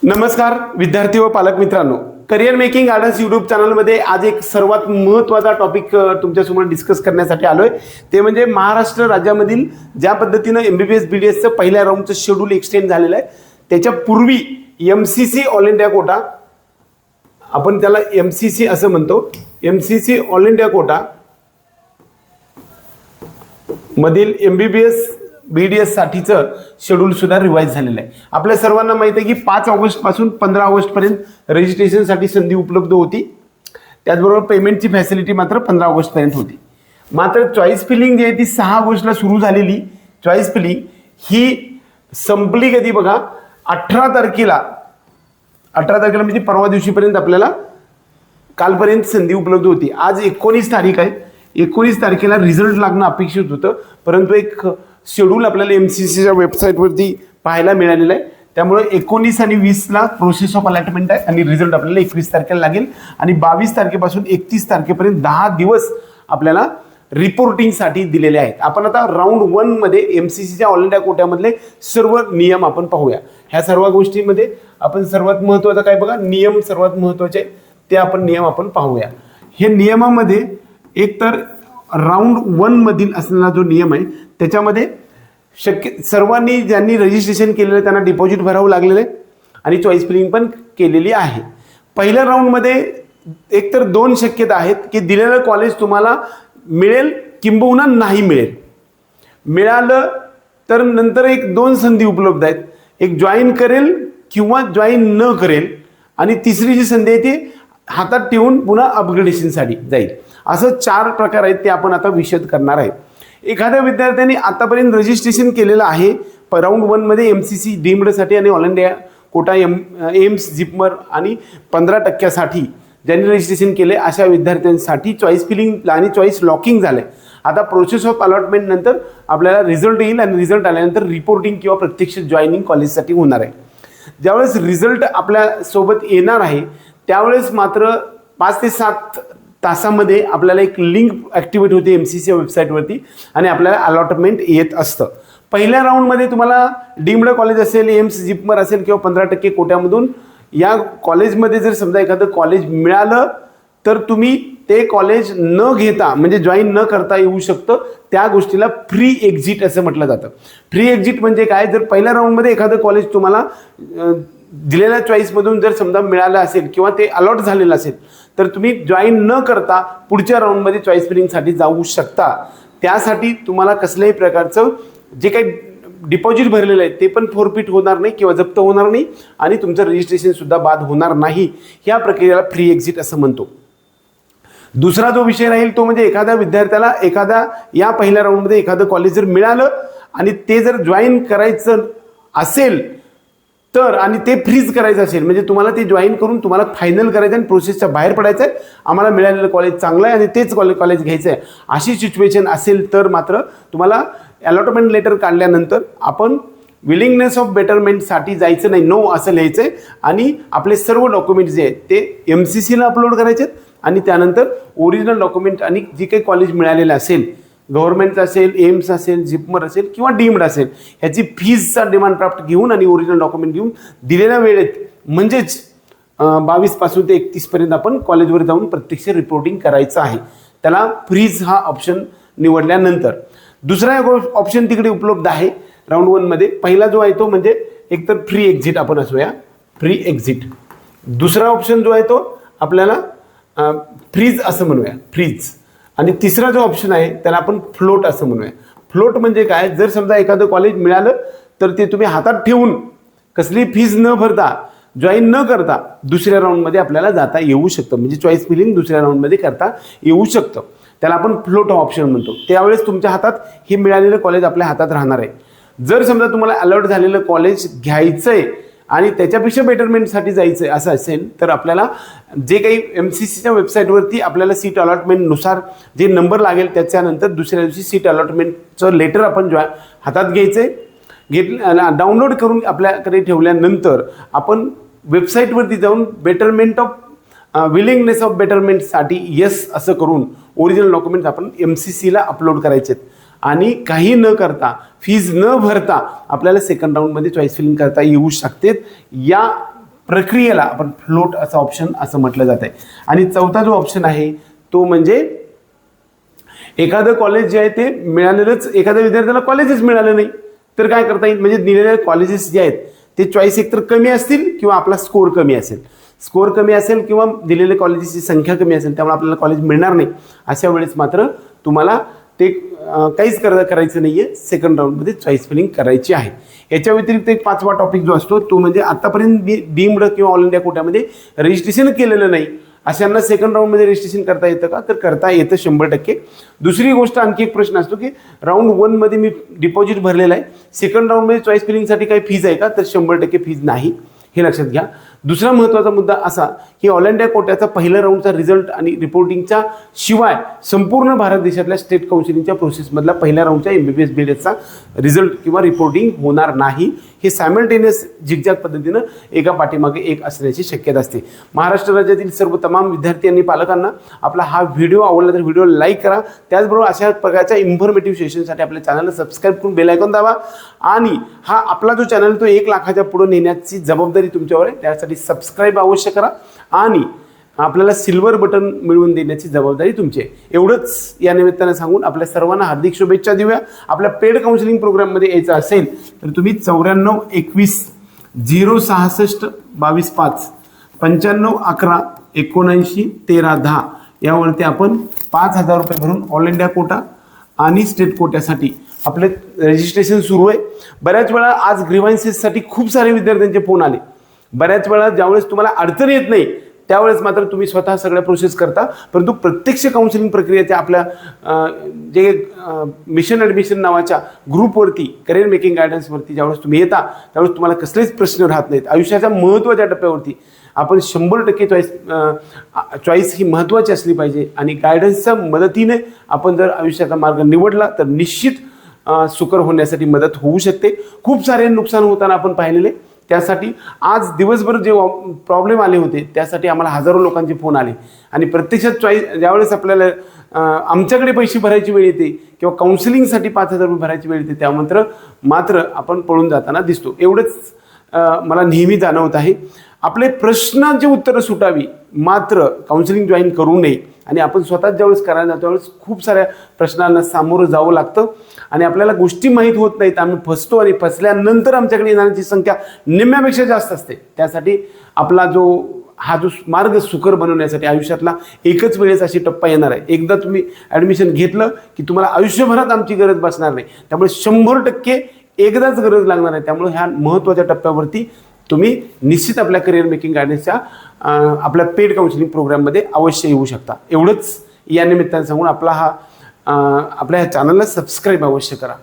नमस्कार विद्यार्थी व पालक मित्रांनो, करिअर मेकिंग गार्डन्स यूट्यूब चॅनलमध्ये आज एक सर्वात महत्त्वाचा टॉपिक तुमच्यासमोर डिस्कस करण्यासाठी आलोय. ते म्हणजे महाराष्ट्र राज्यामधील ज्या पद्धतीने MBBS BDSचं पहिल्या राऊंडचं शेड्यूल एक्सटेंड झालेलं आहे, त्याच्या पूर्वी MCC ऑल इंडिया कोटा, आपण त्याला MCC असं म्हणतो, MCC ऑल इंडिया कोटा मधील MBBS BDS साठीचं शेड्यूल सुद्धा रिवाइज झालेलं आहे. आपल्या सर्वांना माहिती आहे की 5 ऑगस्ट पासून 15 ऑगस्ट पर्यंत रजिस्ट्रेशनसाठी संधी उपलब्ध होती. त्याचबरोबर पेमेंटची फॅसिलिटी मात्र 15 ऑगस्ट पर्यंत होती. मात्र चॉईस फिलिंग जी आहे ती 6 ऑगस्टला सुरू झालेली चॉईस फिलिंग ही संपली कधी बघा, 18 तारखेला म्हणजे परवा दिवशीपर्यंत आपल्याला कालपर्यंत संधी उपलब्ध होती. आज 19 तारीख आहे. 19 तारखेला रिझल्ट लागणं अपेक्षित होतं, परंतु एक शेड्यूल आपल्याला MCCच्या वेबसाईटवरती पाहायला मिळालेलं आहे. त्यामुळे 19 आणि 20ला प्रोसेस ऑफ अलॉटमेंट आहे आणि रिझल्ट आपल्याला 21 तारखेला लागेल आणि 22 तारखेपासून 31 तारखेपर्यंत 10 दिवस आपल्याला रिपोर्टिंगसाठी दिलेले आहेत. आपण आता राऊंड 1 मध्ये MCCच्या ऑल इंडिया कोट्यामधले सर्व नियम आपण पाहूया. ह्या सर्व गोष्टींमध्ये आपण सर्वात महत्त्वाचं काय बघा, नियम सर्वात महत्त्वाचे ते नियम आपण पाहूया. हे नियमामध्ये एक तर राऊंड 1 मधील असलेला जो नियम आहे त्याच्यामध्ये सर्वांनी ज्यांनी रजिस्ट्रेशन केलेलं त्यांना डिपॉझिट भरावं लागलेलं आहे आणि चॉईस फिलिंग पण केलेली आहे. पहिल्या राऊंडमध्ये एकतर 2 शक्यता आहेत की दिलेलं कॉलेज तुम्हाला मिळेल किंबहुना नाही मिळेल. मिळालं तर नंतर एक 2 संधी उपलब्ध आहेत, एक जॉईन करेल किंवा जॉईन न करेल आणि तिसरी जी संधी आहे ती हातात ठेवून पुन्हा अपग्रेडेशनसाठी जाईल. असं 4 प्रकार आहेत ते आपण आता विशद करणार आहे. एखाद्या विद्यार्थ्यांनी आतापर्यंत रजिस्ट्रेशन केलेलं आहे राऊंड 1 मध्ये MCC डीम्डसाठी आणि all India quota AIIMS JIPMER आणि 15% ज्यांनी रजिस्ट्रेशन केले अशा विद्यार्थ्यांसाठी चॉईस फिलिंग आणि चॉईस लॉकिंग झालंय. आता प्रोसेस ऑफ अलॉटमेंट नंतर आपल्याला रिझल्ट येईल आणि रिझल्ट आल्यानंतर रिपोर्टिंग किंवा प्रत्यक्ष जॉईनिंग कॉलेजसाठी होणार आहे. ज्यावेळेस रिझल्ट आपल्या सोबत येणार आहे त्यावेळेस मात्र 5 ते 7 तासामध्ये आपल्याला एक लिंक ॲक्टिवेट होते MCC वेबसाईटवरती आणि आपल्याला अलॉटमेंट येत असतं. पहिल्या राऊंडमध्ये तुम्हाला डीम्ड कॉलेज असेल, एम्स जिपमर असेल किंवा 15% कोट्यामधून या कॉलेजमध्ये जर समजा एखादं कॉलेज मिळालं तर तुम्ही ते कॉलेज न घेता म्हणजे जॉईन न करता येऊ शकतं. त्या गोष्टीला फ्री एक्झिट असं म्हटलं जातं. फ्री एक्झिट म्हणजे काय, जर पहिल्या राऊंडमध्ये एखादं कॉलेज तुम्हाला दिलेल्या चॉईसमधून जर समजा मिळालं असेल किंवा ते अलॉट झालेलं असेल तर तुम्ही जॉईन न करता पुढच्या राऊंडमध्ये चॉईस फिलिंगसाठी जाऊ शकता. त्यासाठी तुम्हाला कसल्याही प्रकारचं जे काही डिपॉझिट भरलेलं आहे ते पण फोरफिट होणार नाही किंवा जप्त होणार नाही आणि तुमचं रजिस्ट्रेशनसुद्धा बाद होणार नाही. ह्या प्रक्रियेला फ्री एक्झिट असं म्हणतो. दुसरा जो विषय राहील तो म्हणजे एखाद्या विद्यार्थ्याला या पहिल्या राऊंडमध्ये एखादं कॉलेज जर मिळालं आणि ते जर जॉईन करायचं असेल तर आणि ते फ्रीज करायचं असेल म्हणजे तुम्हाला ते जॉईन करून तुम्हाला फायनल करायचं आणि प्रोसेसच्या बाहेर पडायचं आहे, आम्हाला मिळालेलं कॉलेज चांगलं आहे आणि तेच कॉलेज घ्यायचं आहे, अशी सिच्युएशन असेल तर मात्र तुम्हाला अलॉटमेंट लेटर काढल्यानंतर आपण विलिंगनेस ऑफ बेटरमेंटसाठी जायचं नाही, नो असं लिहायचं आहे आणि आपले सर्व डॉक्युमेंट्स जे आहेत ते MCCला अपलोड करायचे आहेत आणि त्यानंतर ओरिजिनल डॉक्युमेंट आणि जे काही कॉलेज मिळालेलं असेल, गव्हर्नमेंटचं असेल, एम्स असेल, जिपमर असेल किंवा डीम्ड असेल, ह्याची फीजचा डिमांड ड्राफ्ट घेऊन आणि ओरिजिनल डॉक्युमेंट घेऊन दिलेल्या वेळेत म्हणजेच 22 पासून ते 31 पर्यंत आपण कॉलेजवर जाऊन प्रत्यक्ष रिपोर्टिंग करायचं आहे. त्याला फ्रीज हा ऑप्शन निवडल्यानंतर दुसरा ऑप्शन तिकडे उपलब्ध आहे राऊंड 1 मध्ये. पहिला जो आहे तो म्हणजे एकतर फ्री एक्झिट आपण असूया, फ्री एक्झिट. दुसरा ऑप्शन जो आहे तो आपल्याला फ्रीज असं म्हणूया, फ्रीज. आणि तिसरा जो ऑप्शन आहे त्याला आपण फ्लोट असं म्हणूया. फ्लोट म्हणजे काय, जर समजा एखादं कॉलेज मिळालं तर ते तुम्ही हातात ठेवून कसली फीज न भरता जॉईन न करता दुसऱ्या राऊंडमध्ये आपल्याला जाता येऊ शकतं, म्हणजे चॉईस फिलिंग दुसऱ्या राऊंडमध्ये करता येऊ शकतं. त्याला आपण फ्लोट ऑप्शन म्हणतो. त्यावेळेस तुमच्या हातात हे मिळालेलं कॉलेज आपल्या हातात राहणार आहे. जर समजा तुम्हाला अलॉट झालेलं कॉलेज घ्यायचं आहे आणि त्याच्यापेक्षा बेटरमेंटसाठी जायचं आहे असं असेल तर आपल्याला जे काही MCCच्या वेबसाईटवरती आपल्याला सीट अलॉटमेंटनुसार जे नंबर लागेल त्याच्यानंतर दुसऱ्या दिवशी सीट अलॉटमेंटचं लेटर आपण हातात घ्यायचं डाउनलोड करून आपल्याकडे ठेवल्यानंतर आपण वेबसाईटवरती जाऊन बेटरमेंट ऑफ विलिंगनेस ऑफ बेटरमेंटसाठी येस असं करून ओरिजिनल डॉक्युमेंट्स आपण MCCला अपलोड करायचे आहेत आणि काही न करता फीज न भरता आपल्याला सेकंड राऊंडमध्ये चॉईस फिलिंग करता येऊ शकते. या प्रक्रियेला आपण फ्लोट असा ऑप्शन असं म्हटलं जात आहे. आणि चौथा जो ऑप्शन आहे तो म्हणजे एखादं कॉलेज जे आहे ते मिळालेलंच, एखाद्या विद्यार्थ्याला कॉलेजच मिळालं नाही तर काय करता येईल, म्हणजे दिलेले कॉलेजेस जे आहेत ते चॉईस एकतर कमी असतील किंवा आपला स्कोर कमी असेल. स्कोर कमी असेल किंवा दिलेले कॉलेजेसची संख्या कमी असेल, त्यामुळे आपल्याला कॉलेज मिळणार नाही. अशा वेळेस मात्र तुम्हाला ते काहीच करायचं नाही आहे, सेकंड राऊंडमध्ये चॉईस फिलिंग करायची आहे. याच्या व्यतिरिक्त एक पाचवा टॉपिक जो असतो तो म्हणजे आतापर्यंत डीम्ड किंवा ऑल इंडिया कोट्यामध्ये रजिस्ट्रेशन केलेलं नाही अशांना सेकंड राऊंडमध्ये रजिस्ट्रेशन करता येतं का, तर करता येतं 100%. दुसरी गोष्ट, आणखी एक प्रश्न असतो की राऊंड 1 मध्ये मी डिपॉझिट भरलेलं आहे, सेकंड राऊंडमध्ये चॉईस फिलिंगसाठी काही फीज आहे का, तर 100% फीज नाही, हे लक्षात घ्या. दुसरा महत्त्वाचा मुद्दा असा की ऑल इंडिया कोट्याचा पहिल्या राऊंडचा रिझल्ट आणि रिपोर्टिंगच्या शिवाय संपूर्ण भारत देशातल्या स्टेट काउन्सिलिंगच्या प्रोसेसमधला पहिल्या राऊंडच्या MBBS BDSचा रिझल्ट किंवा रिपोर्टिंग होणार नाही. हे सायमल्टेनियस झिगझॅग पद्धतीनं एका पाठीमागे एक असण्याची शक्यता असते. महाराष्ट्र राज्यातील सर्व तमाम विद्यार्थी आणि पालकांना आपला हा व्हिडिओ आवडला तर व्हिडिओ लाईक करा. त्याचबरोबर अशा प्रकारच्या इन्फॉर्मेटिव्ह सेशनसाठी आपल्या चॅनलला सबस्क्राईब करून बेल आयकॉन दाबा. आणि हा आपला जो चॅनल तो 1 लाखाच्या पुढे नेण्याची जबाबदारी तुमच्यावर आहे, त्यासाठी सबस्क्राईब अवश्य करा आणि आपल्याला सिल्वर बटन मिळवून देण्याची जबाबदारी तुमची आहे. एवढंच या निमित्तानं सांगून आपल्या सर्वांना हार्दिक शुभेच्छा देऊया. आपल्या पेड काउन्सिलिंग प्रोग्राममध्ये यायचं असेल तर तुम्ही 94 21 066 22 5 95 11 79 13 10 यावरती आपण 5,000 रुपये भरून ऑल इंडिया कोटा आणि स्टेट कोट्यासाठी आपले रजिस्ट्रेशन सुरू आहे. बऱ्याच वेळा आज ग्रीव्हन्सेससाठी खूप सारे विद्यार्थ्यांचे फोन आले. बऱ्याच वेळा ज्यावेळेस तुम्हाला अडचण येत नाही त्यावेळेस मात्र तुम्ही स्वतः सगळ्या प्रोसेस करता, परंतु प्रत्यक्ष काउन्सिलिंग प्रक्रियेच्या आपल्या जे मिशन ॲडमिशन नावाच्या ग्रुपवरती करिअर मेकिंग गायडन्सवरती ज्यावेळेस तुम्ही येता त्यावेळेस तुम्हाला कसलेच प्रश्न राहत नाहीत. आयुष्याच्या महत्त्वाच्या टप्प्यावरती आपण 100% चॉईस ही महत्त्वाची असली पाहिजे आणि गायडन्सच्या मदतीने आपण जर आयुष्याचा मार्ग निवडला तर निश्चित सुकर होण्यासाठी मदत होऊ शकते. खूप सारे नुकसान होताना आपण पाहिलेले, त्यासाठी आज दिवसभर जे प्रॉब्लेम आले होते त्यासाठी आम्हाला हजारो लोकांचे फोन आले आणि प्रत्यक्षात चॉईस ज्यावेळेस आपल्याला आमच्याकडे पैसे भरायची वेळ येते किंवा काउन्सिलिंगसाठी 5,000 रुपये भरायची वेळ येते त्यानंतर मात्र आपण पळून जाताना दिसतो. एवढंच मला नेहमी जाणवत आहे. आपले प्रश्नांची उत्तरं सुटावी मात्र काउन्सिलिंग जॉईन करू नये आणि आपण स्वतःच ज्यावेळेस करायला जातो त्यावेळेस खूप साऱ्या प्रश्नांना सामोरं जावं लागतं आणि आपल्याला गोष्टी माहीत होत नाहीत, आम्ही फसतो आणि फसल्यानंतर आमच्याकडे येणाऱ्यांची संख्या निम्म्यापेक्षा जास्त असते. त्यासाठी आपला हा जो मार्ग सुकर बनवण्यासाठी आयुष्यातला एकच वेळेस अशी टप्पा येणार आहे. एकदा तुम्ही ॲडमिशन घेतलं की तुम्हाला आयुष्यभरात आमची गरज बसणार नाही, त्यामुळे 100% एकदाच गरज लागणार आहे. त्यामुळे ह्या महत्त्वाच्या टप्प्यावरती तुम्ही निश्चित आपल्या करिअर मेकिंग गायडन्सच्या आपल्या पेड काउन्सिलिंग प्रोग्राममध्ये अवश्य येऊ शकता. एवढंच या निमित्ताने सांगून आपल्या ह्या चॅनलला सबस्क्राईब अवश्य करा.